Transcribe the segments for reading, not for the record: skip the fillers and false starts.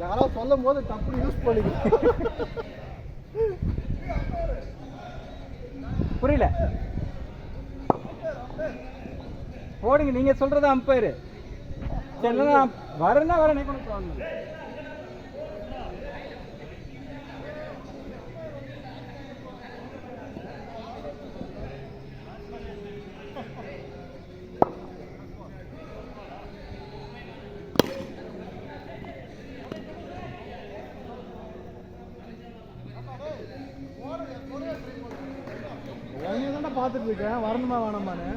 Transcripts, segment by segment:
யாராவது சொல்லும் போது தப்பு யூஸ் பண்ணிக்க. புரியல. போடுங்க, நீங்க சொல்றது அம்பையர். சரி, வரேன்னா வரேன், கூட ப்ராப்ளம் இல்லை. பார்த்துட்டு இருக்கேன், வரணுமா வேணாமான்னு.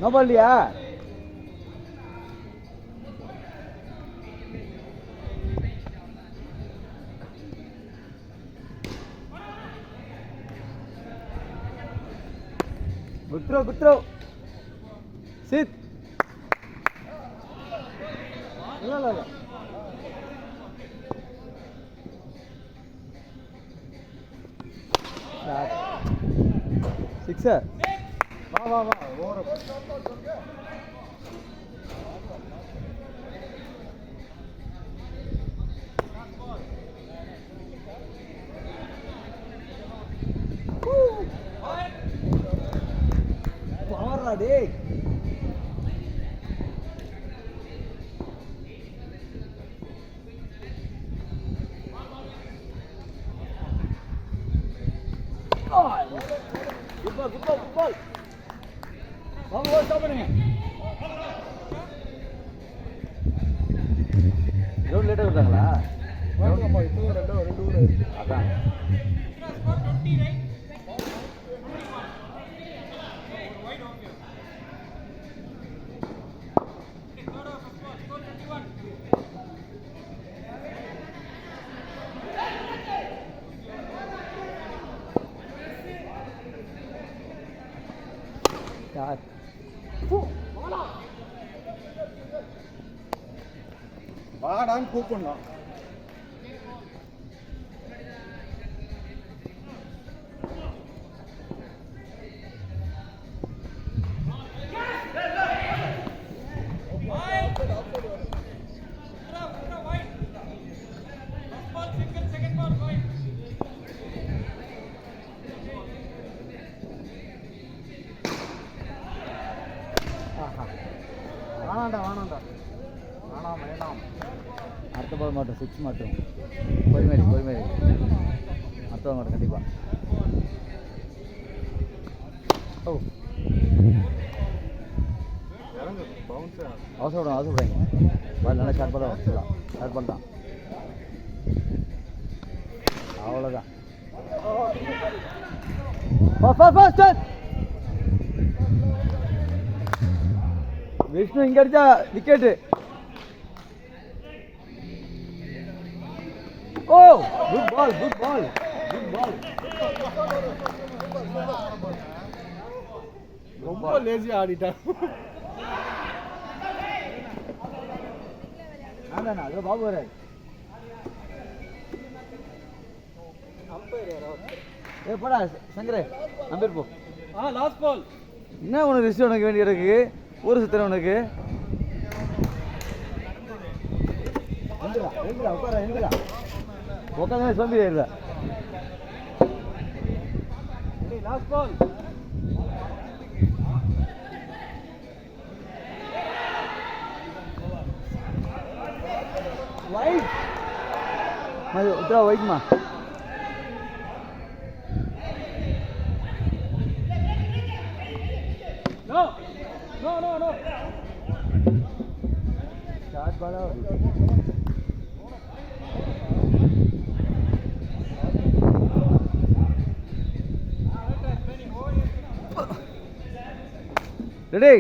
நோபல்லியா? குத்ரோ சித். இல்ல சிக்ஸர். வா ஓர பாரா டேய். Good ball. வாங்க ஸ்டாப் பண்ணுங்க. எவ்வளோ லேட்டாக விட்டாங்களா? வாங்கம்மா, இப்போ ரெண்டு ஊர் அதான். வாடான்னு கூப்பிடணும். வேணாண்டா வேணாம் வேண்டாம். அடுத்த பால் மாட்டோம், 6 மாட்டோம். பொறுமையாக அடுத்த பால் மாட்டோம் கண்டிப்பாக. ஓ இறங்கு பவுன்ஸ். அவசரப்படாங்க. பால் நல்லா ஷார்ட் பால் வச்சுக்கலாம். ஷார்ட் பால் தான், அவ்வளோதான். விஷ்ணு இங்கே அடிச்சா விக்கெட்டு. ஓ குட் பால். ரொம்ப லேசி ஆடிட்டான். வேண்டாண்ணா, அதில் பாபு வராது. போடா சங்கரே, நம்பர் போ. Last ball. என்ன உனக்கு ரிஸ்க் உனக்கு வேண்டிய இருக்கு, ஊர் சுத்துற உனக்கு. உட்கார உட்காந்து சோம்பி ஆயிருதா. Last ball. ஒயிட் உத்தரா ஒயிட்மா. No. ஷார்ட் பாலா. Ready.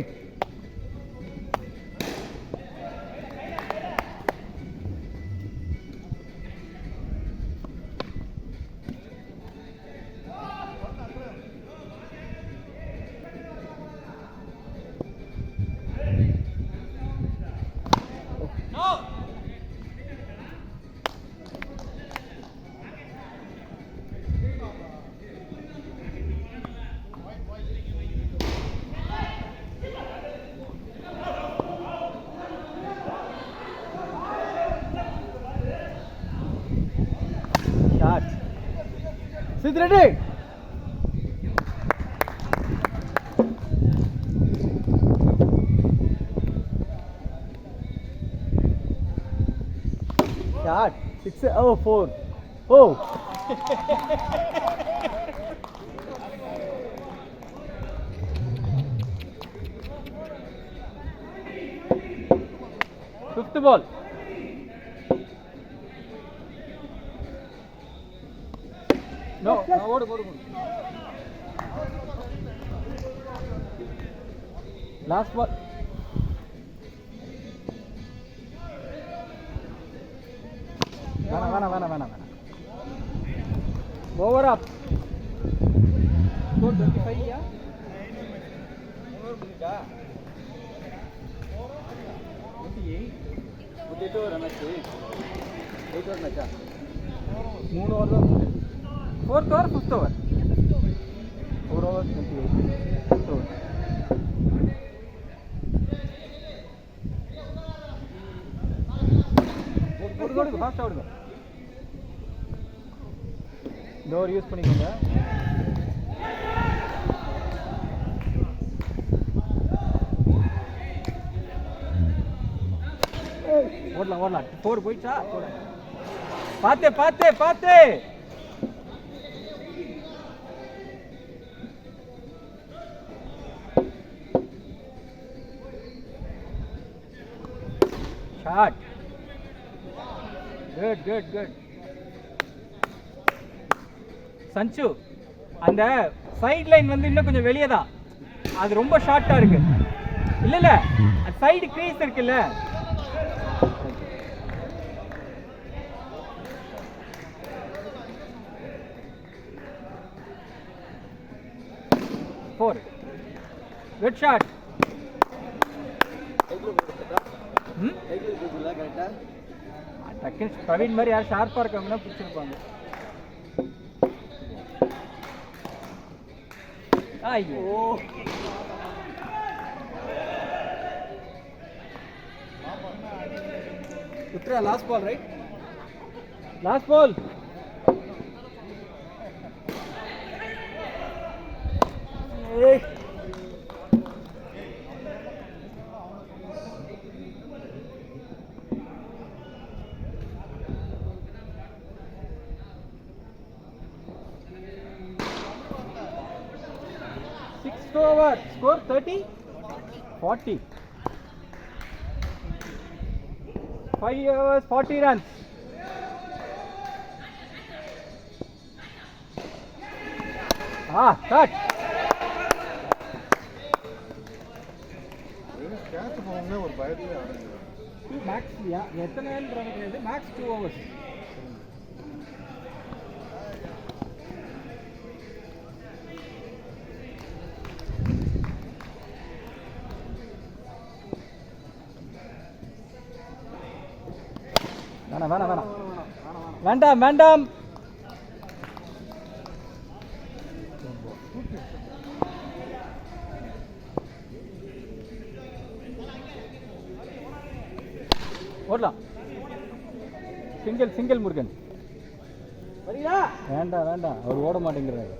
Sit ready. Shot. 6. Oh, 4. Oh. Fifth ball. No, ஓடு. Last ball. வேணாம். Over up. 425 யா? மூணு ஓவர் தான். 4th over, 5th over. 4 overs 28. 5th over. ஓடுங்க ஃபாஸ்ட் ஓடுங்க. டோர் யூஸ் பண்ணிக்கோங்க. ஓடலாம். 4 போயிடுச்சா? பார்த்து. ஷாட். குட். சஞ்சு, அந்த சைட் லைன் வந்து இன்னும் கொஞ்சம் வெளியே தான், அது ரொம்ப ஷார்ட்டா இருக்கு. இல்ல சைடு கிரீஸ் இருக்குல்ல. ஃபோர். Good shot. டக்குன்னு பிரவீன் மாதிரி யார் ஷார்ப்பாக இருக்காங்கன்னா பிடிச்சிருப்பாங்க. ஐயோ, Uthra last ball right. Last ball. Next over, score 30, 40. 5 overs, 40 runs. Cut. Catch போகணும்னே ஒரு பயத்துல மேக்ஸ் எத்தனை கிடையாது மேக்ஸ் 2 overs. வேண்டாம் ஓடலாம். சிங்கிள் முருகன். வேண்டாம் அவர் ஓட மாட்டேங்கிறாரு.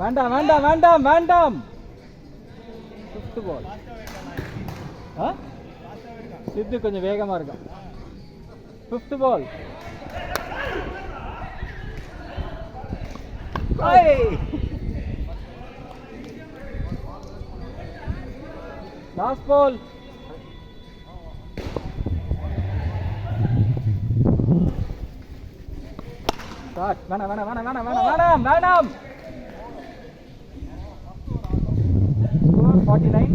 வேண்டாம். 5th ball. சித்து கொஞ்சம் வேகமா இருக்கான். 5th ball. Last ball. Start. வேணாம். Score 49.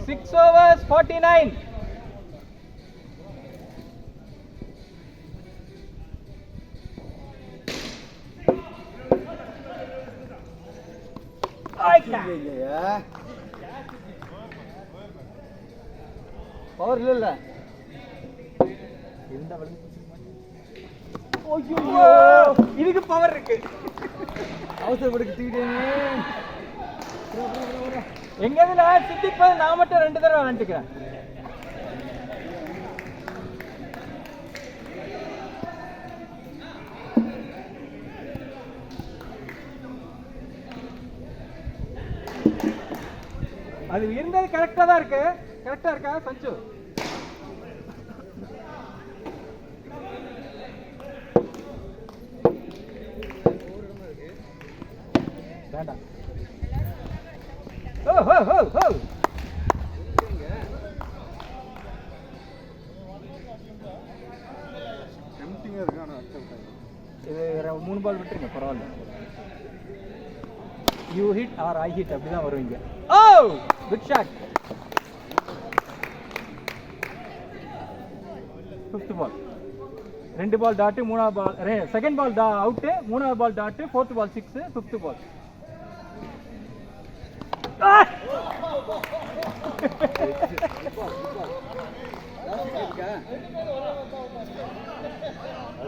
6 overs, 49. பவர் இல்ல இதுக்கு பவர் இருக்கு. அவசரப்பட்டு தூக்கிட்டேங்க. எங்க இதுல சித்திப்ப நான் மட்டும் 2 தடவை விளையாண்டுக்கிறேன். அது இருந்தது கரெக்டா தான் இருக்கு. கரெக்டா இருக்கா சஞ்சு? வேண்டாம். டெம்ப்டிங்கா இருக்கு ஆனா இது 3 பால் விட்டுருங்க பரவாயில்ல. You hit or I hit அப்படிதான் வருவீங்க. Good shot. 5th ball. 2 ball dot, 3வது பால் செகண்ட் பால் அவுட், 3வது பால் dot, 4th ball 6, 5th ball.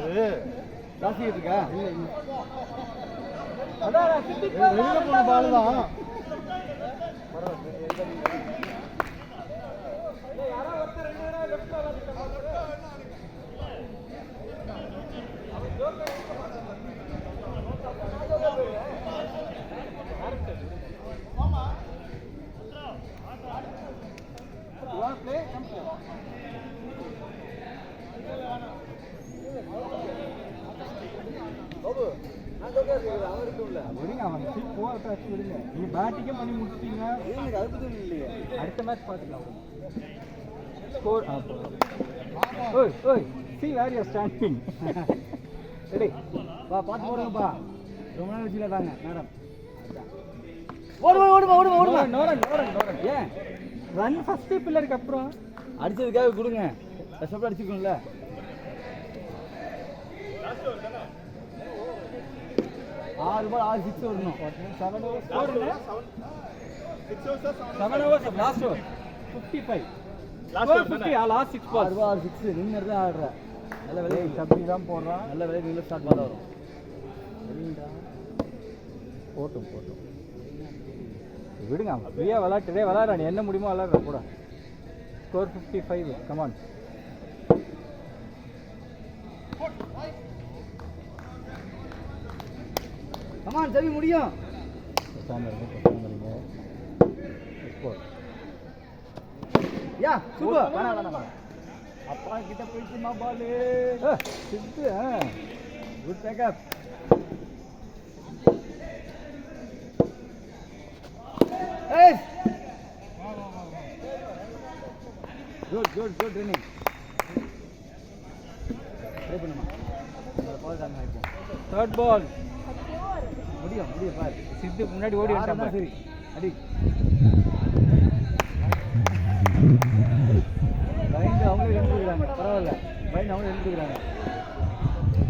அது ஜாஸ்தி இருக்கா? அதான் வெளியில போன பால் தான். நீங்க பேட்டிங்கே பண்ணி முடிச்சிட்டீங்க. அடுத்த மேட்ச் பார்த்துக்கலாம். Score see where you are standing. Ready வா பாத்து போடுங்கப்பா. ரொம்ப நேரம் வச்சுல தாங்க மேடம். ஓடுமா. நோரன் ஏன் ரன் ஃபர்ஸ்ட் பில்லருக்கு அப்புறம் அடிச்சதுக்காக கொடுங்க. கஷ்டப்பட்டு அடிச்சுக்கணும்ல. ஆறு பால் 6 6 வரணும். 7 overs ஸ்கோர் இல்ல. 7 overs last over 55. Last over 50 last 6 பால். 6 பால் 6 நின்னு தான் ஆடுற. நல்ல வேலை சப்டி தான் போடுறான். நல்ல வேலை நீங்க ஸ்டார்ட் பால் வரும். போட்டும் விடுங்க. ஃப்ரீயா விளையாடுறா. நீ என்ன முடியுமோ விளையாடுற கூட. ஸ்கோர் 55. கமான். கமான் சவி முடியும். பேசாம இருங்க. ஃபர்ஸ்ட் பால் யா சூப்பர் வேணா அப்பா கிட்ட போயிடுச்சுமா பால் சித்து குட் பேக்கப் ஏய் குட் ரன்னிங் ட்ரை பண்ணுமா பால் தான் ஆயிடும் தேர்ட் பால் முடியும் பாரு சித்து முன்னாடி ஓடி வந்துட்டான் சரி அடி பயந்து அவங்களே எழுந்துக்கிறாங்க பரவாயில்ல பயந்து அவங்களே எழுந்துக்கிறாங்க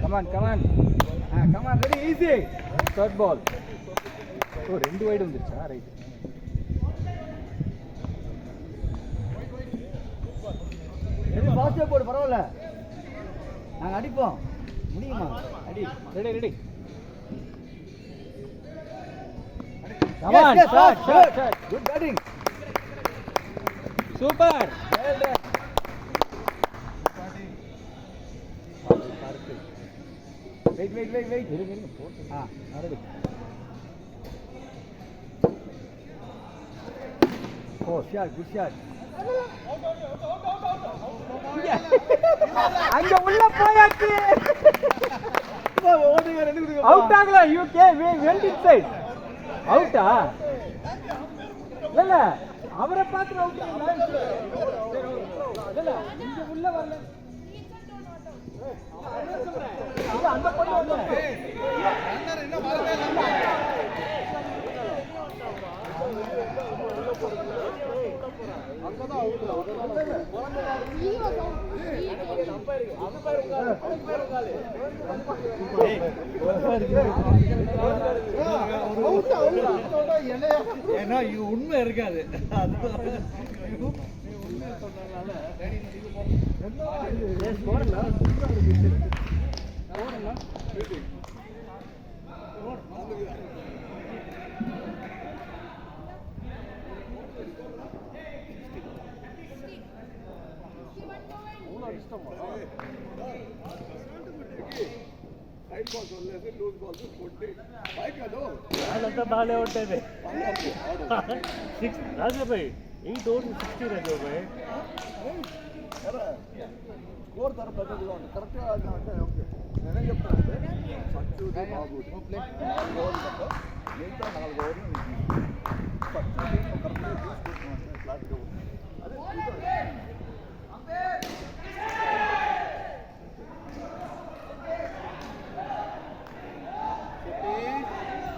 come on come on ready easy third ball oh 2 wide வந்துருச்சா ரைட் ரெடி ஃபாஸ்டா போடு பரவாயில்ல நாங்க அடிப்போம் முடியுமா அடி ready come on shot good batting super well done wait இருங்க போட்டு ready oh shot good shot அங்க உள்ள போயாச்சு ஓடுங்க ரெண்டு குடுங்க அவுட் ஆகல யூகே வெல்ட் இன்சைட் அவுட்டா இல்ல அவரை பார்த்து அவுட் இல்ல இங்க உள்ள வரல இல்ல அந்த பொண்ணு வரல அங்கதான் ஏன்னா இது உண்மை இருக்காது బాగానే ఉంటుంది 6 రాజాబాయ్ 8 ఓవర్స్ 60 రాజాబాయ్ స్కోర్ తర పెద్దదిగా ఉంది కరెక్ట్గా ఆడినామంటే ఓకే నేనేం చెప్తానంటే సచ్చుది బాగుంది 4 ఓవర్లు తప్ప మిగతా 4 ఓవర్లు సచ్చుది కరెక్ట్గా తీసుకుంటున్నామంటే ఫ్లాట్గా ఉంది అదే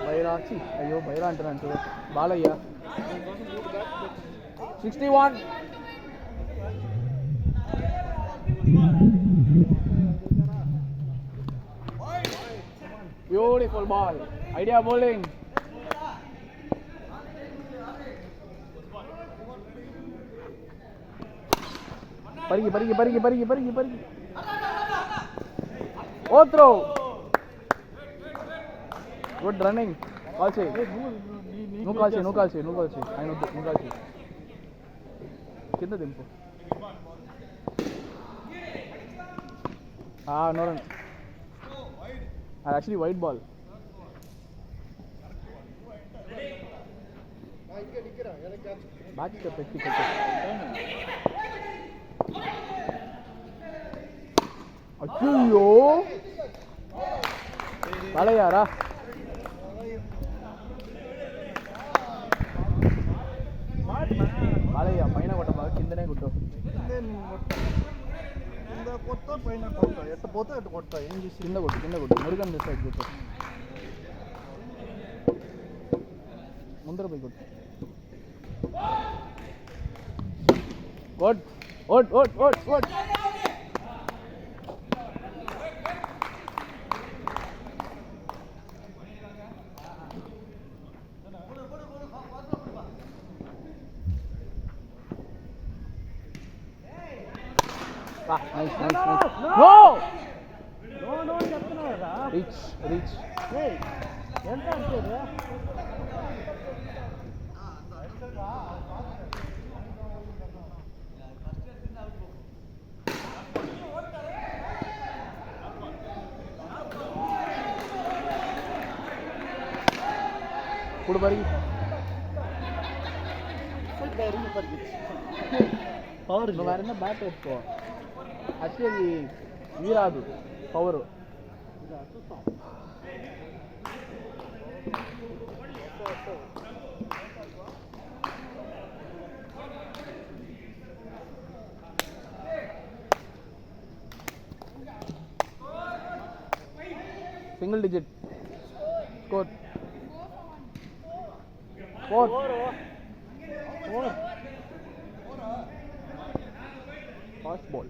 బైరాచి అయ్యో బైరా అంటారంటూ బాలయ్య 61 బ్యూటిఫుల్ బాల్ ఐడియా బౌలింగ్ పరిగి oh throw good running call చేయి నువ్వు కాల్ చేయి ఆయన వద్దు నువ్వు కాల్ చేయి కింద దింపు no run actually white ball back step ఎక్కి అయ్యో బాలయ్యారా బాలయ్య పైన కొట్టబా కిందనే కొట్టు కింద కొత్త పైన కొత్త ఎట్ట పోతే ఎట్ట కొత్త ఏం చేసి కింద కొట్టు మురుగన్ సైడ్ కొట్టు ముందర పోయి కొట్టు ఓట్ nice. No చెప్తున్నారా రీచ్ ఎంత అంటే ఇప్పుడు పరిగి இறங்கி பறிச்சு பவர் வேற என்ன பேட் எடுத்துக்கோ அச்சேரி வீராது power single digit score 4 fast ball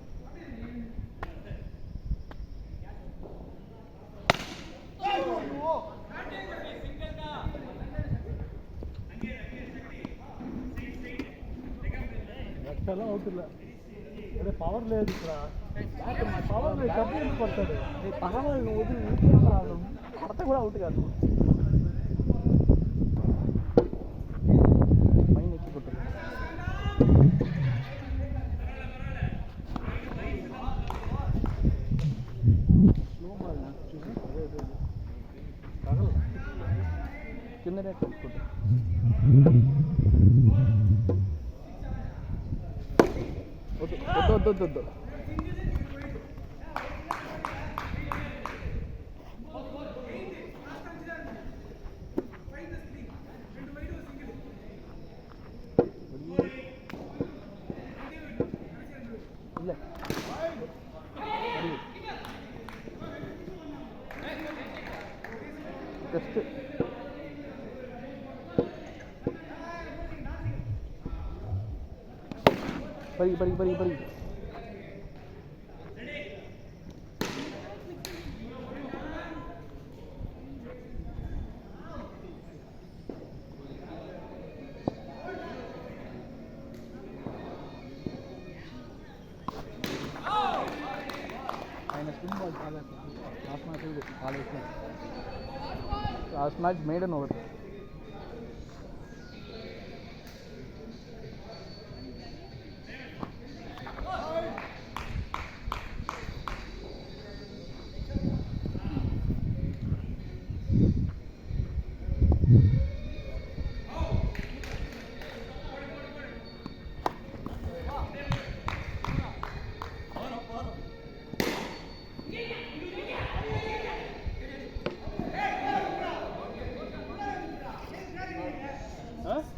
next out ಇಲ್ಲ ಅದೇ ಪವರ್ లేదు ఇక్కడ పవర్ కప్పిన పడతాడు పగవాళ్ళు నువ్వు పడతా కూడా అవుట్ కాదు పైన ఎక్కి కొట్టు స్లో బాల్ కిందనే కొట్టుకుంటు వద్దు ஜஸ்ட் பரி ఆయన స్పిన్ బాల్ చాలా లాస్ట్ మ్యాచ్ చాలా ఇష్టం last match made an over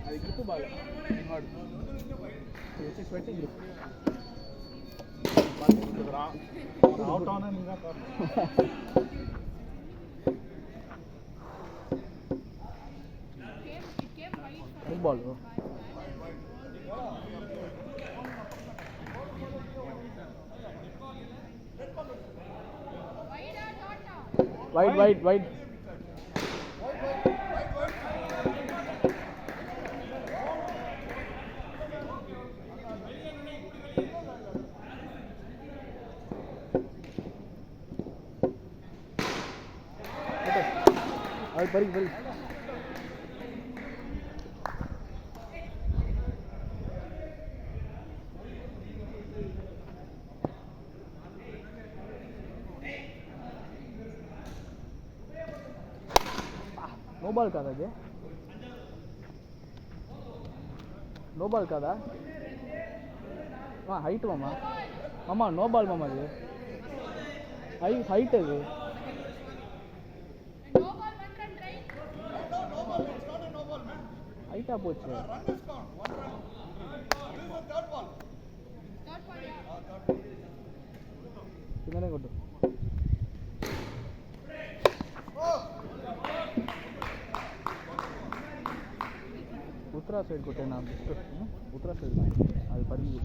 అది గ్రిప్ బాగా స్వెట్టింగ్ గ్రిప్ అవుట్ ఆన్ ఇంకా గుడ్ బాల్ వైడ్ பரி నో బాల్ కాదా అది నో బాల్ కాదా హైట్ మామ నో బాల్ మామ అది హైట్ అది హైటా పోచ్చు కిందనే కొట్టు ఉత్తరా సైడ్ కొట్టే నా ఉత్తరా సైడ్ అది పరిగి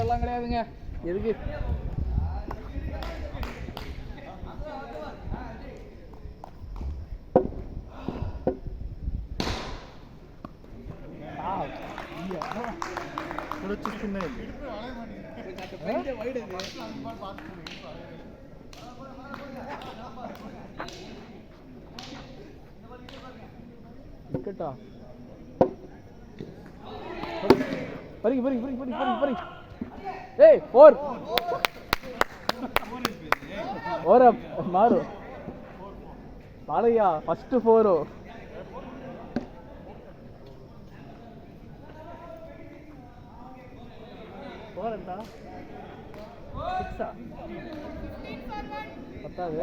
எல்லாம் கிடையாதுங்க எதுக்கு விக்கெட்டா பரி Hey, 4. ఓరా మారు బాలయ్య ఫస్ట్ 4 4 ఎంత 6 பத்தாது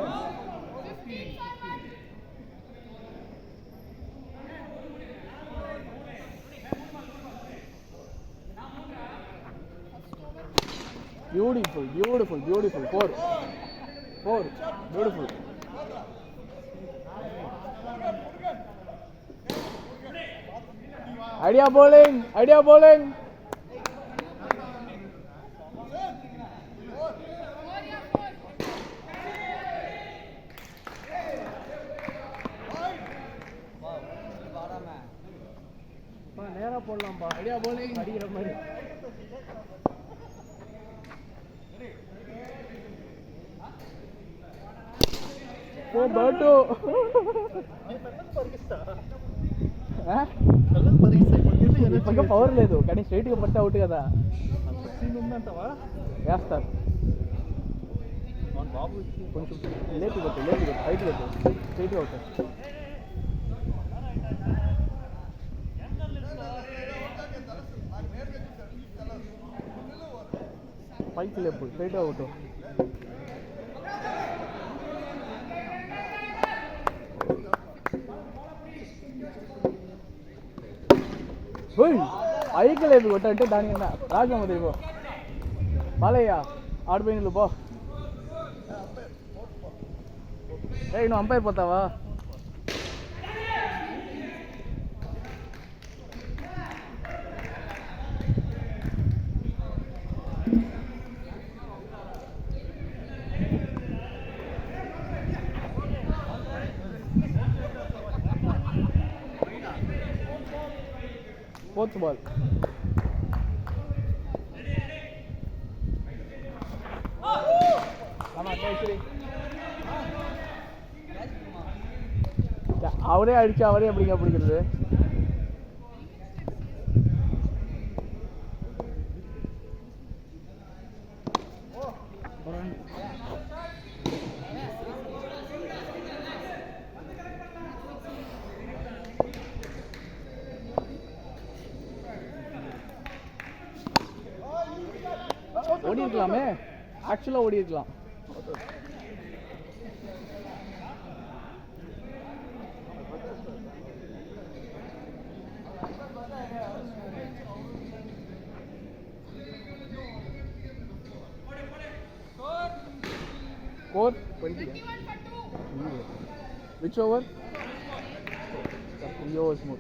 Beautiful, beautiful, beautiful. 4. Beautiful. Idea bowling. நேரா போடலாம்பா. Idea bowling. அடிக்கிற மாதிரி. Oh, Berto. ఇంకా పవర్ లేదు కానీ స్ట్రైట్గా పట్టి అవుట్ కదా ఉందంటావా వేస్తారు బాబు కొంచెం లేపు కొట్టు హైట్ కొట్టు స్ట్రైట్గా అవుట్ పైకి లేపు స్ట్రైట్గా అవుట్ పైకి లేపు కొట్టంటే దానికన్నా రాజమౌళి పో బాలయ్య ఆడిపోయిన పో నువ్వు అంపైర్ పోతావా Fourth ball. அவரே அடிச்சு அவரே எப்படிங்க பிடிக்கிறது ஓடி இருக்கலாமே ஆக்சுவலாக ஓடி இருக்கலாம் Score 20. Which over? 3 overs more.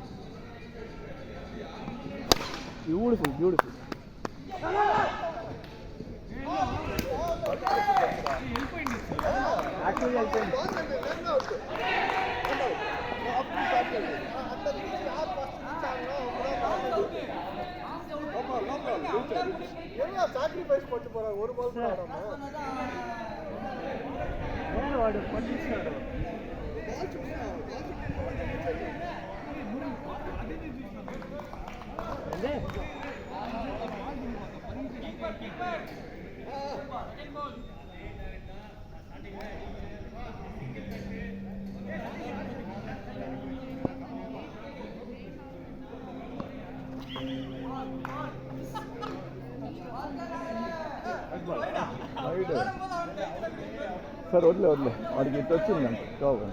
Beautiful. Actually, I think. Sacrifice పట్టు పోరా ஒரு బాల్ కూడా ఆడమ్మా వాడు పట్టించాడు సార్ వదిలే వాడికి ఇటు వచ్చిందంట కావు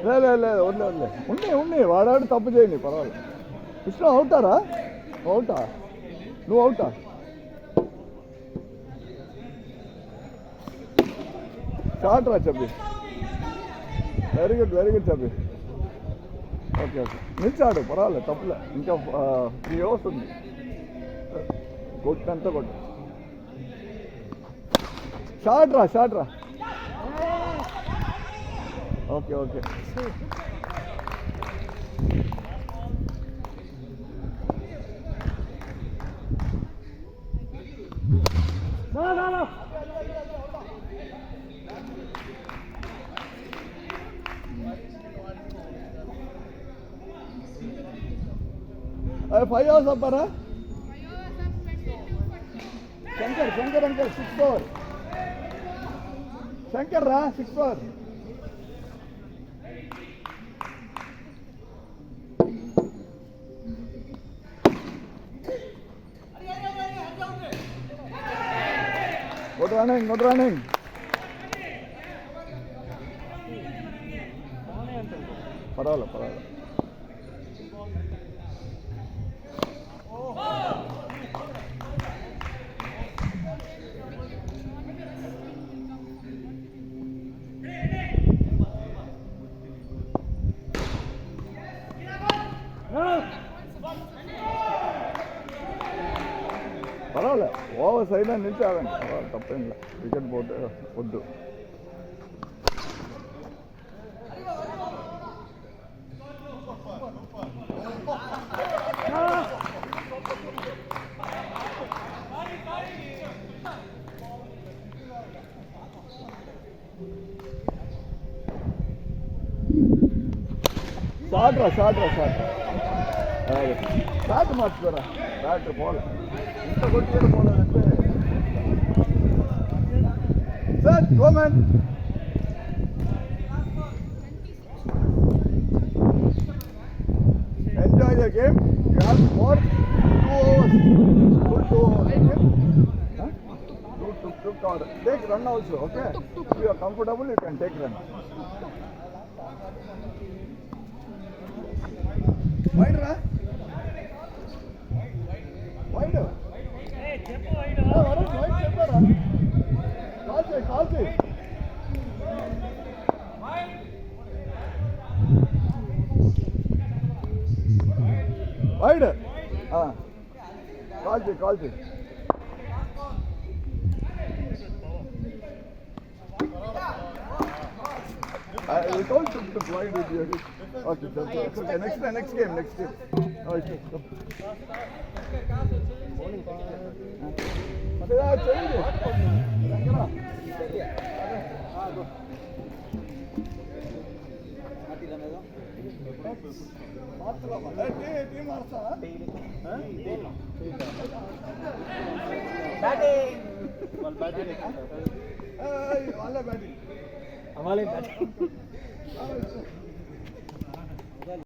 లేదు వదిలే ఉన్నాయి వాడాడు తప్పు చేయండి పర్వాలేదు విష్ణు అవుతారా అవుటా నువ్వు అవుటా షార్ట్ రా చెప్పి వెరీ గుడ్ చెప్పి ఓకే నిలిచాడు పర్వాలేదు తప్పులే ఇంకా 3 hours ఉంది కొట్టంతా కొట్టు షార్ట్ రా okay No. 5 hours up, Para. Shankar, uncle, 6-4. Shankar, 6-4. Good running. பரவாயில்ல. பரவாயில்ல, ஓவர் சைடாக நிறுத்தி ஆகணும், தப்பே இல்லை. விக்கெட் போட்டு ஒட்டு. ஷார்ட் மார்ச் வரேன், டாக்டர் போல இந்த கொட்டியோட போல sir. Komen enjoy the game. You have more 2 hours. Good 2 hours. Huh? Tuk order. Take run also, okay? If you are comfortable, you can take run. Wide, ra? Wide. Hey, Chepo wide. Wide Chepo, ra? Call it. Wide. Call it. I told you to wide with you. Okay, that's okay. Next game. Okay. Batting.